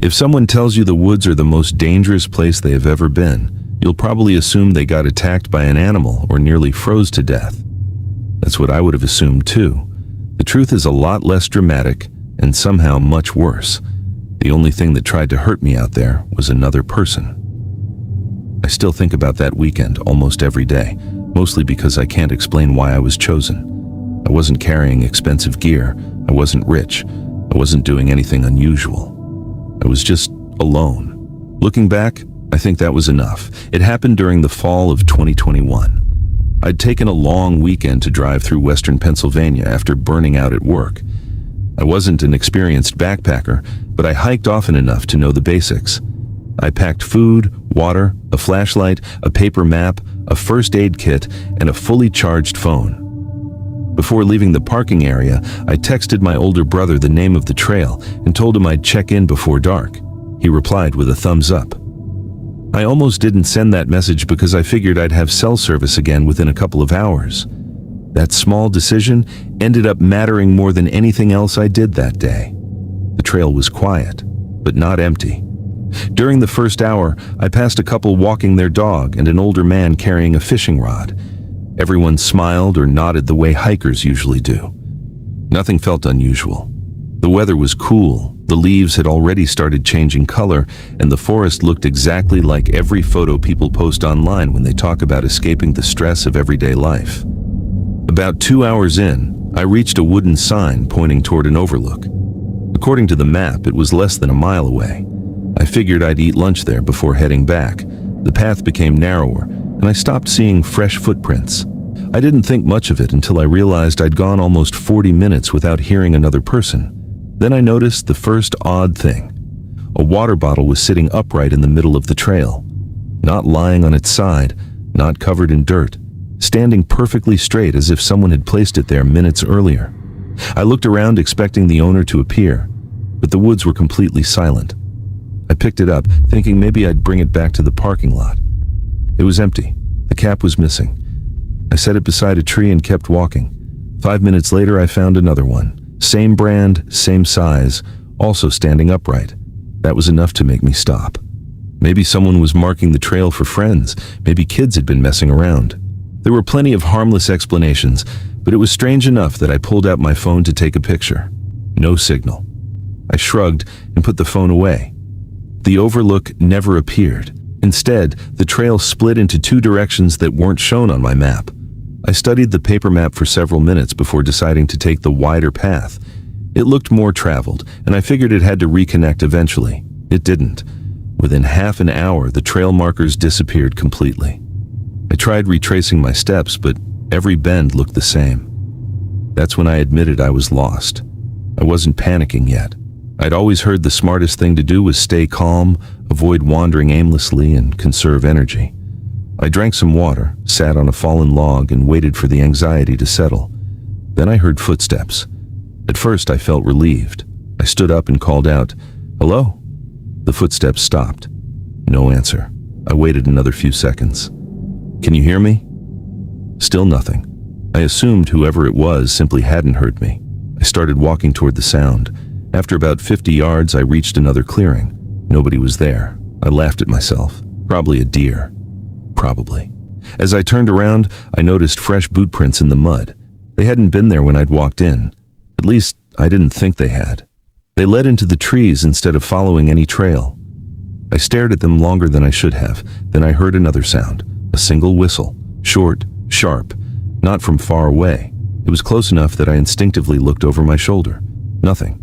If someone tells you the woods are the most dangerous place they have ever been, you'll probably assume they got attacked by an animal or nearly froze to death. That's what I would have assumed too. The truth is a lot less dramatic and somehow much worse. The only thing that tried to hurt me out there was another person. I still think about that weekend almost every day, mostly because I can't explain why I was chosen. I wasn't carrying expensive gear, I wasn't rich, I wasn't doing anything unusual. I was just alone. Looking back, I think that was enough. It happened during the fall of 2021. I'd taken a long weekend to drive through western Pennsylvania after burning out at work. I wasn't an experienced backpacker, but I hiked often enough to know the basics. I packed food, water, a flashlight, a paper map, a first aid kit, and a fully charged phone. Before leaving the parking area, I texted my older brother the name of the trail and told him I'd check in before dark. He replied with a thumbs up. I almost didn't send that message because I figured I'd have cell service again within a couple of hours. That small decision ended up mattering more than anything else I did that day. The trail was quiet, but not empty. During the first hour, I passed a couple walking their dog and an older man carrying a fishing rod. Everyone smiled or nodded the way hikers usually do. Nothing felt unusual. The weather was cool, the leaves had already started changing color, and the forest looked exactly like every photo people post online when they talk about escaping the stress of everyday life. About 2 hours in, I reached a wooden sign pointing toward an overlook. According to the map, it was less than a mile away. I figured I'd eat lunch there before heading back. The path became narrower, and I stopped seeing fresh footprints. I didn't think much of it until I realized I'd gone almost 40 minutes without hearing another person. Then I noticed the first odd thing. A water bottle was sitting upright in the middle of the trail. Not lying on its side, not covered in dirt, standing perfectly straight as if someone had placed it there minutes earlier. I looked around expecting the owner to appear, but the woods were completely silent. I picked it up, thinking maybe I'd bring it back to the parking lot. It was empty. The cap was missing. I set it beside a tree and kept walking. 5 minutes later, I found another one. Same brand, same size, also standing upright. That was enough to make me stop. Maybe someone was marking the trail for friends. Maybe kids had been messing around. There were plenty of harmless explanations, but it was strange enough that I pulled out my phone to take a picture. No signal. I shrugged and put the phone away. The overlook never appeared. Instead, the trail split into two directions that weren't shown on my map. I studied the paper map for several minutes before deciding to take the wider path. It looked more traveled, and I figured it had to reconnect eventually. It didn't. Within half an hour, the trail markers disappeared completely. I tried retracing my steps, but every bend looked the same. That's when I admitted I was lost. I wasn't panicking yet. I'd always heard the smartest thing to do was stay calm, avoid wandering aimlessly, and conserve energy. I drank some water, sat on a fallen log, and waited for the anxiety to settle. Then I heard footsteps. At first, I felt relieved. I stood up and called out, "Hello?" The footsteps stopped. No answer. I waited another few seconds. "Can you hear me?" Still nothing. I assumed whoever it was simply hadn't heard me. I started walking toward the sound. After about 50 yards, I reached another clearing. Nobody was there. I laughed at myself. Probably a deer. Probably. As I turned around, I noticed fresh boot prints in the mud. They hadn't been there when I'd walked in. At least, I didn't think they had. They led into the trees instead of following any trail. I stared at them longer than I should have. Then I heard another sound. A single whistle. Short, sharp. Not from far away. It was close enough that I instinctively looked over my shoulder. Nothing.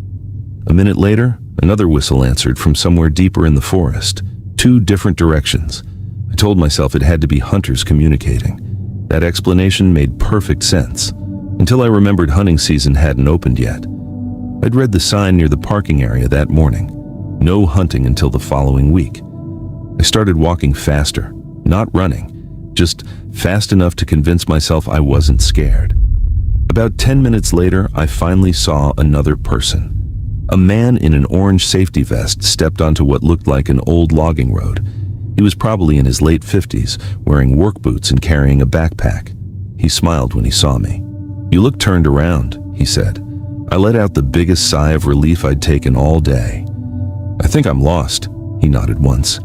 A minute later, another whistle answered from somewhere deeper in the forest. 2 different directions. I told myself it had to be hunters communicating. That explanation made perfect sense, until I remembered hunting season hadn't opened yet. I'd read the sign near the parking area that morning. No hunting until the following week. I started walking faster, not running, just fast enough to convince myself I wasn't scared. About 10 minutes later, I finally saw another person. A man in an orange safety vest stepped onto what looked like an old logging road. He was probably in his late 50s, wearing work boots and carrying a backpack. He smiled when he saw me. "You look turned around," he said. I let out the biggest sigh of relief I'd taken all day. "I think I'm lost," he nodded once.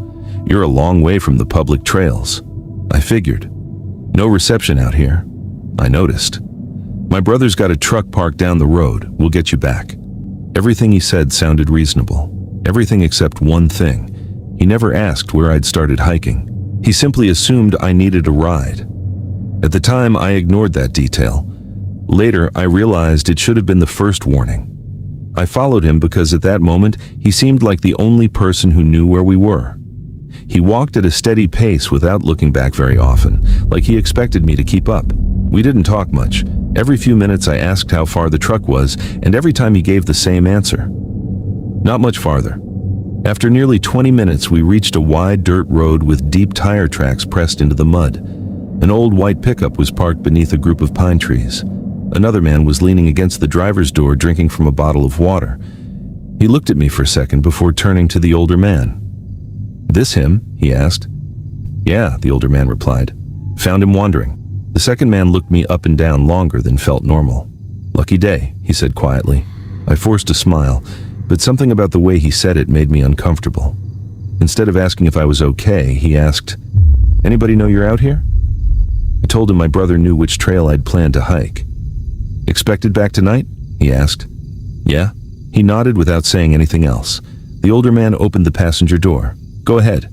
"You're a long way from the public trails." I figured. "No reception out here." I noticed. "My brother's got a truck parked down the road. We'll get you back." Everything he said sounded reasonable. Everything except one thing. He never asked where I'd started hiking. He simply assumed I needed a ride. At the time, I ignored that detail. Later, I realized it should have been the first warning. I followed him because at that moment, he seemed like the only person who knew where we were. He walked at a steady pace without looking back very often, like he expected me to keep up. We didn't talk much. Every few minutes I asked how far the truck was, and every time he gave the same answer. Not much farther. After nearly 20 minutes, we reached a wide dirt road with deep tire tracks pressed into the mud. An old white pickup was parked beneath a group of pine trees. Another man was leaning against the driver's door drinking from a bottle of water. He looked at me for a second before turning to the older man. "This him?" he asked. "Yeah," the older man replied. "Found him wandering." The second man looked me up and down longer than felt normal. "Lucky day," he said quietly. I forced a smile, but something about the way he said it made me uncomfortable. Instead of asking if I was okay, he asked, "Anybody know you're out here?" I told him my brother knew which trail I'd planned to hike. "Expected back tonight?" he asked. "Yeah." He nodded without saying anything else. The older man opened the passenger door. "Go ahead."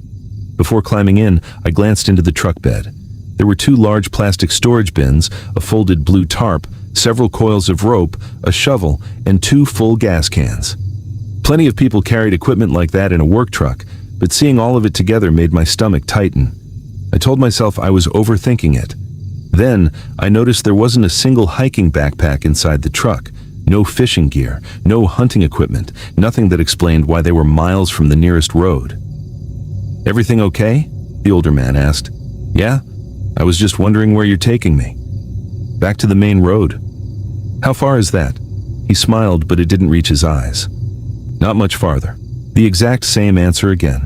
Before climbing in, I glanced into the truck bed. There were 2 large plastic storage bins, a folded blue tarp, several coils of rope, a shovel, and 2 full gas cans. Plenty of people carried equipment like that in a work truck, but seeing all of it together made my stomach tighten. I told myself I was overthinking it. Then, I noticed there wasn't a single hiking backpack inside the truck. No fishing gear, no hunting equipment, nothing that explained why they were miles from the nearest road. "Everything okay?" the older man asked. "Yeah, I was just wondering where you're taking me." "Back to the main road." "How far is that?" He smiled, but it didn't reach his eyes. "Not much farther." The exact same answer again.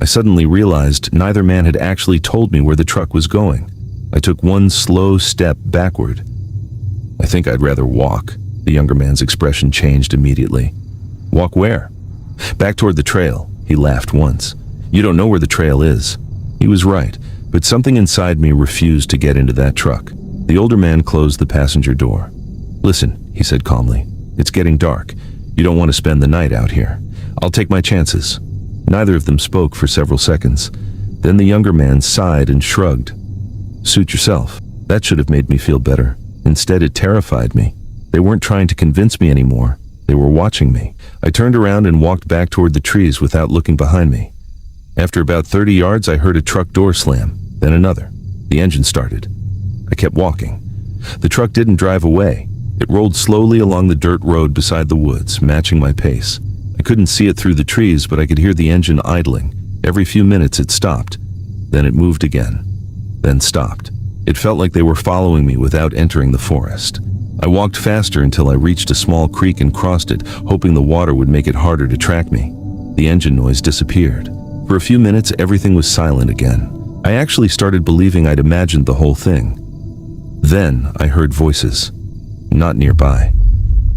I suddenly realized neither man had actually told me where the truck was going. I took one slow step backward. "I think I'd rather walk." The younger man's expression changed immediately. "Walk where?" "Back toward the trail." He laughed once. "You don't know where the trail is." He was right, but something inside me refused to get into that truck. The older man closed the passenger door. "Listen," he said calmly. "It's getting dark. You don't want to spend the night out here. I'll take my chances." Neither of them spoke for several seconds. Then the younger man sighed and shrugged. "Suit yourself." That should have made me feel better. Instead, it terrified me. They weren't trying to convince me anymore. They were watching me. I turned around and walked back toward the trees without looking behind me. After about 30 yards, I heard a truck door slam, then another. The engine started. I kept walking. The truck didn't drive away. It rolled slowly along the dirt road beside the woods, matching my pace. I couldn't see it through the trees, but I could hear the engine idling. Every few minutes it stopped. Then it moved again. Then stopped. It felt like they were following me without entering the forest. I walked faster until I reached a small creek and crossed it, hoping the water would make it harder to track me. The engine noise disappeared. For a few minutes, everything was silent again. I actually started believing I'd imagined the whole thing. Then I heard voices. Not nearby.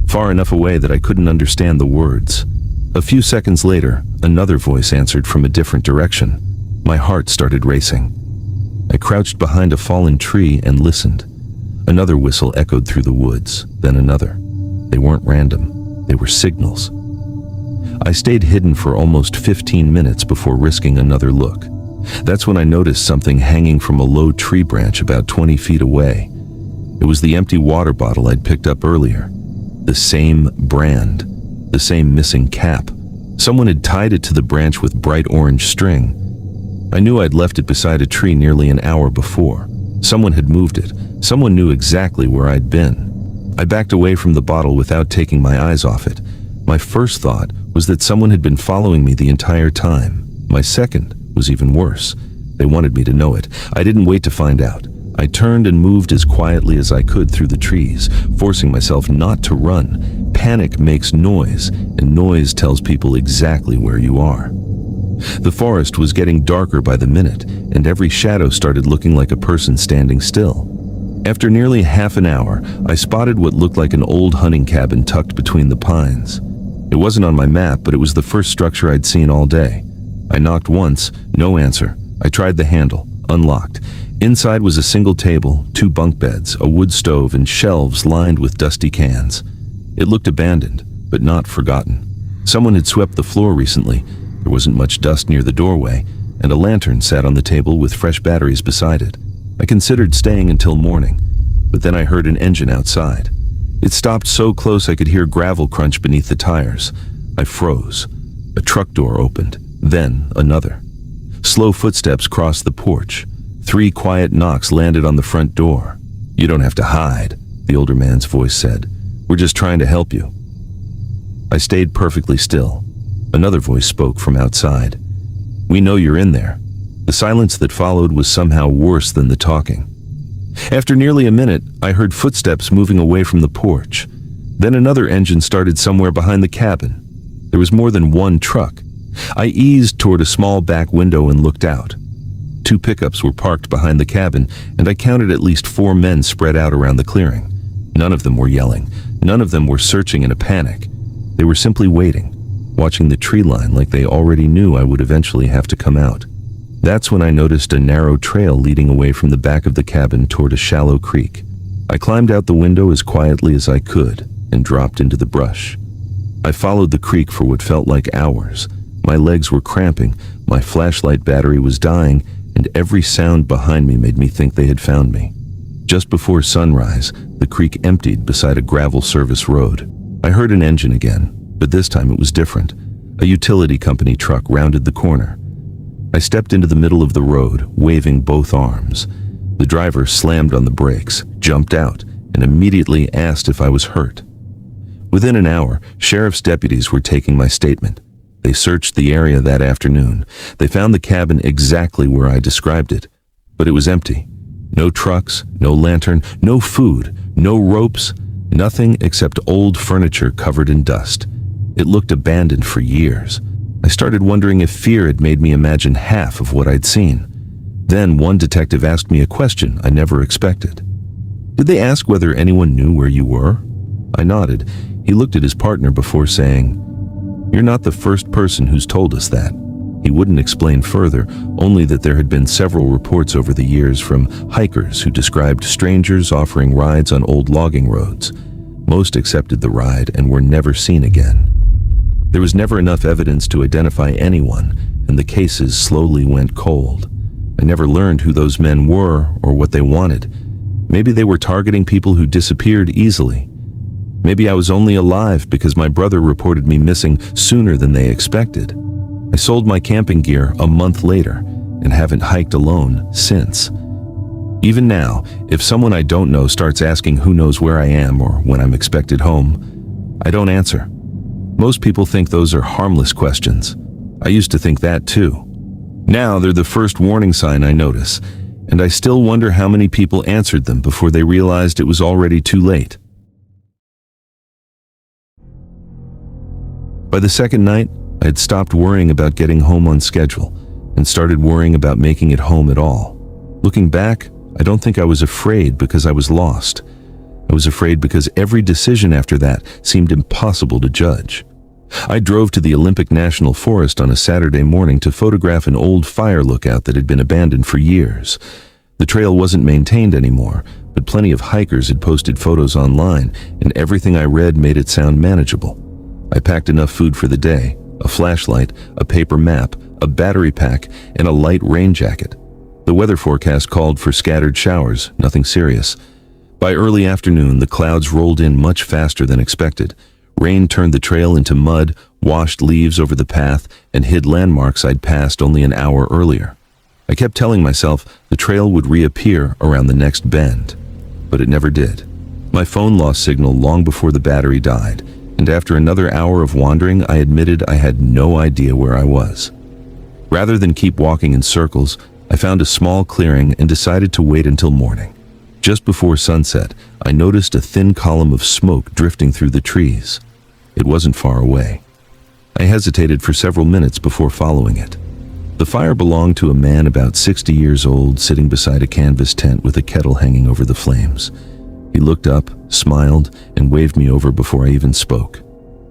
Far enough away that I couldn't understand the words. A few seconds later, another voice answered from a different direction. My heart started racing. I crouched behind a fallen tree and listened. Another whistle echoed through the woods, then another. They weren't random. They were signals. I stayed hidden for almost 15 minutes before risking another look. That's when I noticed something hanging from a low tree branch about 20 feet away. It was the empty water bottle I'd picked up earlier. The same brand. The same missing cap. Someone had tied it to the branch with bright orange string. I knew I'd left it beside a tree nearly an hour before. Someone had moved it. Someone knew exactly where I'd been. I backed away from the bottle without taking my eyes off it. My first thought was that someone had been following me the entire time. My second was even worse. They wanted me to know it. I didn't wait to find out. I turned and moved as quietly as I could through the trees, forcing myself not to run. Panic makes noise, and noise tells people exactly where you are. The forest was getting darker by the minute, and every shadow started looking like a person standing still. After nearly half an hour, I spotted what looked like an old hunting cabin tucked between the pines. It wasn't on my map, but it was the first structure I'd seen all day. I knocked once, no answer. I tried the handle, unlocked. Inside was a single table, 2 bunk beds, a wood stove, and shelves lined with dusty cans. It looked abandoned, but not forgotten. Someone had swept the floor recently. There wasn't much dust near the doorway, and a lantern sat on the table with fresh batteries beside it. I considered staying until morning, but then I heard an engine outside. It stopped so close I could hear gravel crunch beneath the tires. I froze. A truck door opened, then another. Slow footsteps crossed the porch. 3 quiet knocks landed on the front door. "You don't have to hide," the older man's voice said. "We're just trying to help you." I stayed perfectly still. Another voice spoke from outside. "We know you're in there." The silence that followed was somehow worse than the talking. After nearly a minute, I heard footsteps moving away from the porch. Then another engine started somewhere behind the cabin. There was more than one truck. I eased toward a small back window and looked out. 2 pickups were parked behind the cabin, and I counted at least 4 men spread out around the clearing. None of them were yelling. None of them were searching in a panic. They were simply waiting, watching the tree line like they already knew I would eventually have to come out. That's when I noticed a narrow trail leading away from the back of the cabin toward a shallow creek. I climbed out the window as quietly as I could and dropped into the brush. I followed the creek for what felt like hours. My legs were cramping, my flashlight battery was dying, and every sound behind me made me think they had found me. Just before sunrise, the creek emptied beside a gravel service road. I heard an engine again, but this time it was different. A utility company truck rounded the corner. I stepped into the middle of the road, waving both arms. The driver slammed on the brakes, jumped out, and immediately asked if I was hurt. Within an hour, sheriff's deputies were taking my statement. They searched the area that afternoon. They found the cabin exactly where I described it, but it was empty. No trucks, no lantern, no food, no ropes, nothing except old furniture covered in dust. It looked abandoned for years. I started wondering if fear had made me imagine half of what I'd seen. Then one detective asked me a question I never expected. "Did they ask whether anyone knew where you were?" I nodded. He looked at his partner before saying, "You're not the first person who's told us that." He wouldn't explain further, only that there had been several reports over the years from hikers who described strangers offering rides on old logging roads. Most accepted the ride and were never seen again. There was never enough evidence to identify anyone, and the cases slowly went cold. I never learned who those men were or what they wanted. Maybe they were targeting people who disappeared easily. Maybe I was only alive because my brother reported me missing sooner than they expected. I sold my camping gear a month later and haven't hiked alone since. Even now, if someone I don't know starts asking who knows where I am or when I'm expected home, I don't answer. Most people think those are harmless questions. I used to think that too. Now they're the first warning sign I notice, and I still wonder how many people answered them before they realized it was already too late. By the second night, I had stopped worrying about getting home on schedule and started worrying about making it home at all. Looking back, I don't think I was afraid because I was lost. I was afraid because every decision after that seemed impossible to judge. I drove to the Olympic National Forest on a Saturday morning to photograph an old fire lookout that had been abandoned for years. The trail wasn't maintained anymore, but plenty of hikers had posted photos online, and everything I read made it sound manageable. I packed enough food for the day, a flashlight, a paper map, a battery pack, and a light rain jacket. The weather forecast called for scattered showers, nothing serious. By early afternoon, the clouds rolled in much faster than expected. Rain turned the trail into mud, washed leaves over the path, and hid landmarks I'd passed only an hour earlier. I kept telling myself the trail would reappear around the next bend, but it never did. My phone lost signal long before the battery died, and after another hour of wandering, I admitted I had no idea where I was. Rather than keep walking in circles, I found a small clearing and decided to wait until morning. Just before sunset, I noticed a thin column of smoke drifting through the trees. It wasn't far away. I hesitated for several minutes before following it. The fire belonged to a man about 60 years old sitting beside a canvas tent with a kettle hanging over the flames. He looked up, smiled, and waved me over before I even spoke.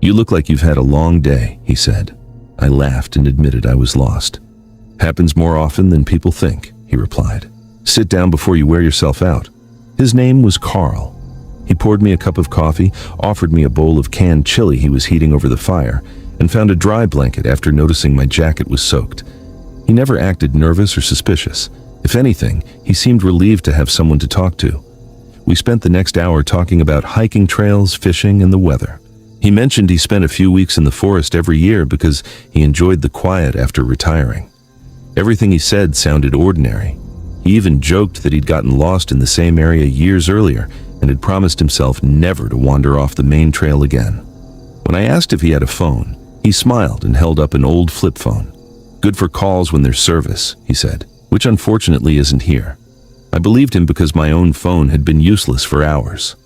"You look like you've had a long day," he said. I laughed and admitted I was lost. "Happens more often than people think," he replied. "Sit down before you wear yourself out." His name was Carl. He poured me a cup of coffee, offered me a bowl of canned chili he was heating over the fire, and found a dry blanket after noticing my jacket was soaked. He never acted nervous or suspicious. If anything, he seemed relieved to have someone to talk to. We spent the next hour talking about hiking trails, fishing, and the weather. He mentioned he spent a few weeks in the forest every year because he enjoyed the quiet after retiring. Everything he said sounded ordinary. He even joked that he'd gotten lost in the same area years earlier and had promised himself never to wander off the main trail again. When I asked if he had a phone, he smiled and held up an old flip phone. "Good for calls when there's service," he said, "which unfortunately isn't here." I believed him because my own phone had been useless for hours.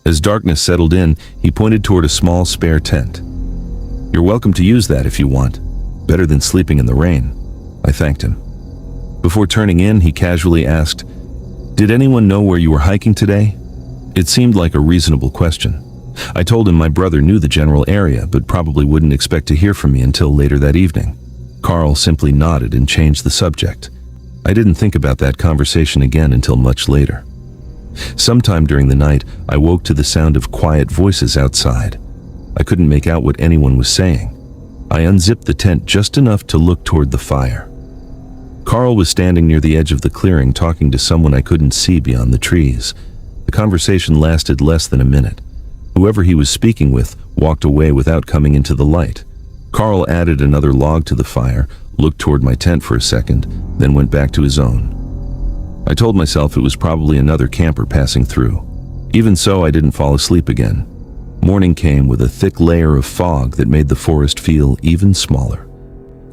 As darkness settled in, he pointed toward a small spare tent. "You're welcome to use that if you want. Better than sleeping in the rain." I thanked him. Before turning in, he casually asked, "Did anyone know where you were hiking today?" It seemed like a reasonable question. I told him my brother knew the general area, but probably wouldn't expect to hear from me until later that evening. Carl simply nodded and changed the subject. I didn't think about that conversation again until much later. Sometime during the night, I woke to the sound of quiet voices outside. I couldn't make out what anyone was saying. I unzipped the tent just enough to look toward the fire. Carl was standing near the edge of the clearing talking to someone I couldn't see beyond the trees. The conversation lasted less than a minute. Whoever he was speaking with walked away without coming into the light. Carl added another log to the fire, looked toward my tent for a second, then went back to his own. I told myself it was probably another camper passing through. Even so, I didn't fall asleep again. Morning came with a thick layer of fog that made the forest feel even smaller.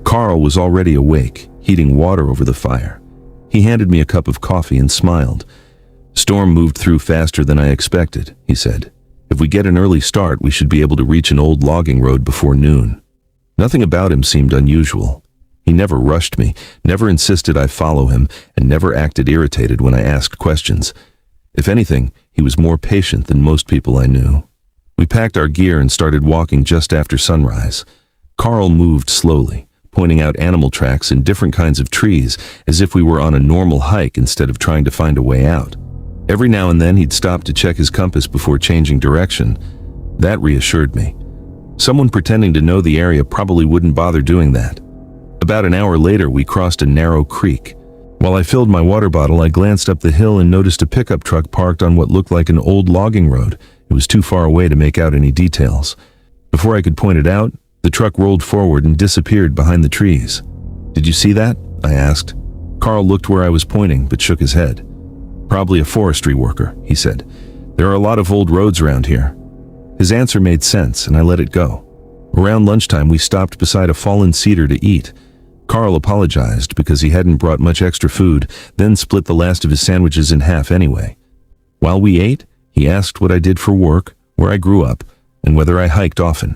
Carl was already awake, heating water over the fire. He handed me a cup of coffee and smiled. "Storm moved through faster than I expected," he said. "If we get an early start, we should be able to reach an old logging road before noon." Nothing about him seemed unusual. He never rushed me, never insisted I follow him, and never acted irritated when I asked questions. If anything, he was more patient than most people I knew. We packed our gear and started walking just after sunrise. Carl moved slowly, pointing out animal tracks in different kinds of trees, as if we were on a normal hike instead of trying to find a way out. Every now and then he'd stop to check his compass before changing direction. That reassured me. Someone pretending to know the area probably wouldn't bother doing that. About an hour later, we crossed a narrow creek. While I filled my water bottle, I glanced up the hill and noticed a pickup truck parked on what looked like an old logging road. It was too far away to make out any details. Before I could point it out, the truck rolled forward and disappeared behind the trees. "Did you see that?" I asked. Carl looked where I was pointing, but shook his head. "Probably a forestry worker," he said. "There are a lot of old roads around here." His answer made sense, and I let it go. Around lunchtime, we stopped beside a fallen cedar to eat. Carl apologized because he hadn't brought much extra food, then split the last of his sandwiches in half anyway. While we ate, he asked what I did for work, where I grew up, and whether I hiked often.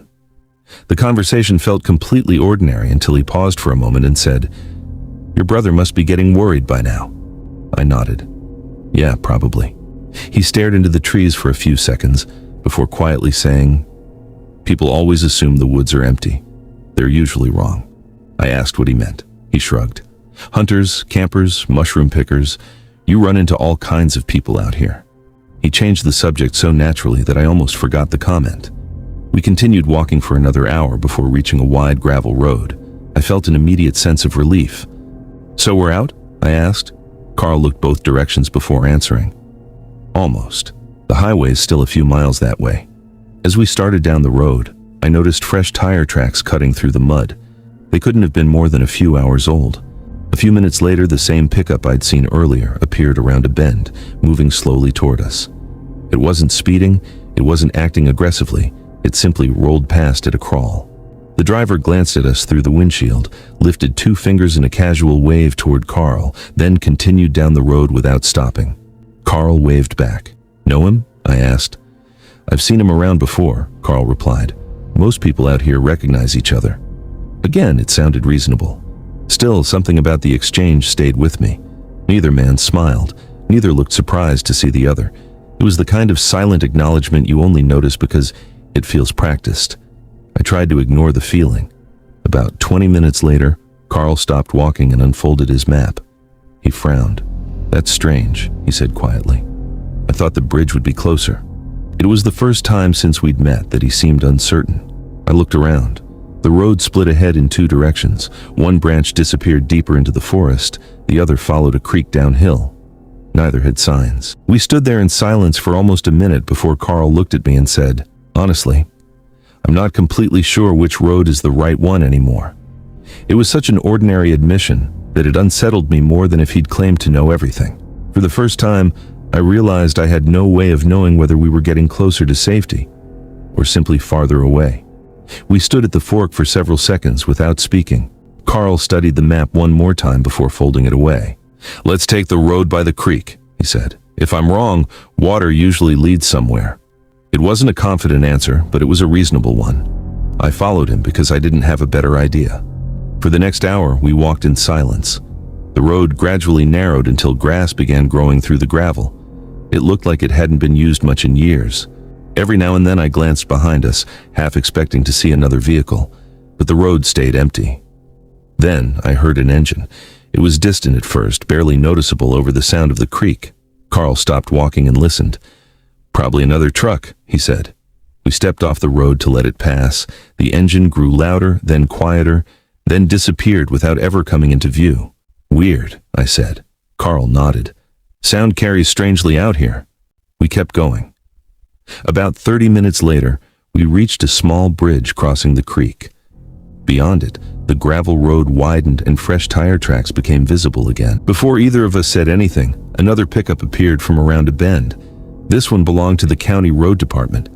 The conversation felt completely ordinary until he paused for a moment and said, "Your brother must be getting worried by now." I nodded. "Yeah, probably." He stared into the trees for a few seconds before quietly saying, "People always assume the woods are empty. They're usually wrong." I asked what he meant. He shrugged. "Hunters, campers, mushroom pickers, you run into all kinds of people out here." He changed the subject so naturally that I almost forgot the comment. We continued walking for another hour before reaching a wide gravel road. I felt an immediate sense of relief. "So we're out?" I asked. Carl looked both directions before answering. "Almost. The highway is still a few miles that way." As we started down the road, I noticed fresh tire tracks cutting through the mud. They couldn't have been more than a few hours old. A few minutes later, the same pickup I'd seen earlier appeared around a bend, moving slowly toward us. It wasn't speeding, it wasn't acting aggressively, it simply rolled past at a crawl. The driver glanced at us through the windshield, lifted 2 fingers in a casual wave toward Carl, then continued down the road without stopping. Carl waved back. "Know him?" I asked. "I've seen him around before," Carl replied. "Most people out here recognize each other." Again, it sounded reasonable. Still, something about the exchange stayed with me. Neither man smiled. Neither looked surprised to see the other. It was the kind of silent acknowledgement you only notice because it feels practiced. I tried to ignore the feeling. About 20 minutes later, Carl stopped walking and unfolded his map. He frowned. "That's strange," he said quietly. "I thought the bridge would be closer." It was the first time since we'd met that he seemed uncertain. I looked around. The road split ahead in two directions. One branch disappeared deeper into the forest, the other followed a creek downhill. Neither had signs. We stood there in silence for almost a minute before Carl looked at me and said, "Honestly, I'm not completely sure which road is the right one anymore." It was such an ordinary admission that it unsettled me more than if he'd claimed to know everything. For the first time, I realized I had no way of knowing whether we were getting closer to safety or simply farther away. We stood at the fork for several seconds without speaking. Carl studied the map one more time before folding it away. "Let's take the road by the creek," he said. "If I'm wrong, water usually leads somewhere." It wasn't a confident answer, but it was a reasonable one. I followed him because I didn't have a better idea. For the next hour, we walked in silence. The road gradually narrowed until grass began growing through the gravel. It looked like it hadn't been used much in years. Every now and then I glanced behind us, half expecting to see another vehicle, but the road stayed empty. Then I heard an engine. It was distant at first, barely noticeable over the sound of the creek. Carl stopped walking and listened. "Probably another truck," he said. We stepped off the road to let it pass. The engine grew louder, then quieter, then disappeared without ever coming into view. "Weird," I said. Carl nodded. "Sound carries strangely out here." We kept going. About 30 minutes later, we reached a small bridge crossing the creek. Beyond it, the gravel road widened and fresh tire tracks became visible again. Before either of us said anything, another pickup appeared from around a bend. This one belonged to the county road department.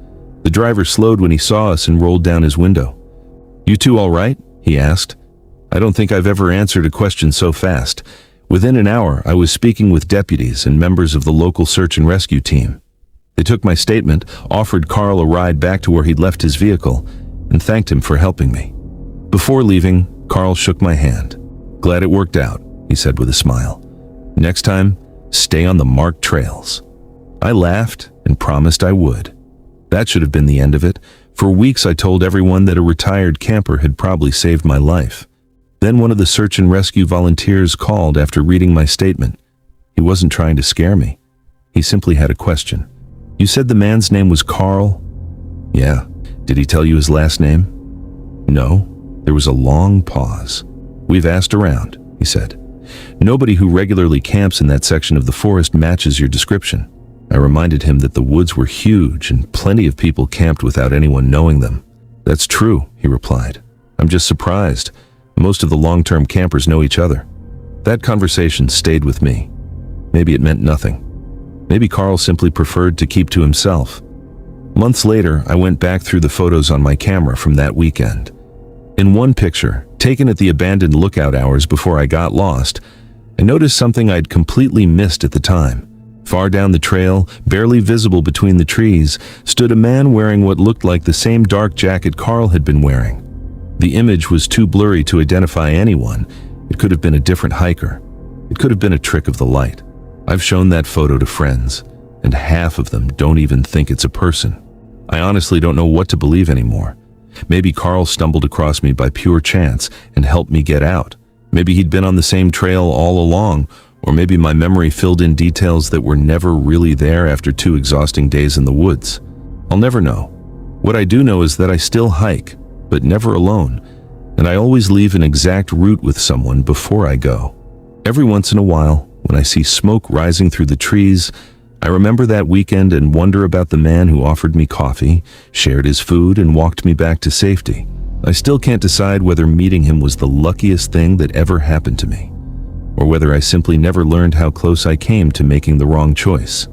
The driver slowed when he saw us and rolled down his window. "You two all right?" he asked. I don't think I've ever answered a question so fast. Within an hour, I was speaking with deputies and members of the local search and rescue team. They took my statement, offered Carl a ride back to where he'd left his vehicle, and thanked him for helping me. Before leaving, Carl shook my hand. "Glad it worked out," he said with a smile. "Next time, stay on the marked trails." I laughed and promised I would. That should have been the end of it. For weeks I told everyone that a retired camper had probably saved my life. Then one of the search and rescue volunteers called after reading my statement. He wasn't trying to scare me. He simply had a question. "You said the man's name was Carl?" "Yeah. Did he tell you his last name?" "No." There was a long pause. "We've asked around," he said. "Nobody who regularly camps in that section of the forest matches your description." I reminded him that the woods were huge and plenty of people camped without anyone knowing them. "That's true," he replied. "I'm just surprised. Most of the long-term campers know each other." That conversation stayed with me. Maybe it meant nothing. Maybe Carl simply preferred to keep to himself. Months later, I went back through the photos on my camera from that weekend. In one picture, taken at the abandoned lookout hours before I got lost, I noticed something I'd completely missed at the time. Far down the trail, barely visible between the trees, stood a man wearing what looked like the same dark jacket Carl had been wearing. The image was too blurry to identify anyone. It could have been a different hiker. It could have been a trick of the light. I've shown that photo to friends, and half of them don't even think it's a person. I honestly don't know what to believe anymore. Maybe Carl stumbled across me by pure chance and helped me get out. Maybe he'd been on the same trail all along, or maybe my memory filled in details that were never really there after 2 exhausting days in the woods. I'll never know. What I do know is that I still hike, but never alone, and I always leave an exact route with someone before I go. Every once in a while, when I see smoke rising through the trees, I remember that weekend and wonder about the man who offered me coffee, shared his food, and walked me back to safety. I still can't decide whether meeting him was the luckiest thing that ever happened to me, or whether I simply never learned how close I came to making the wrong choice.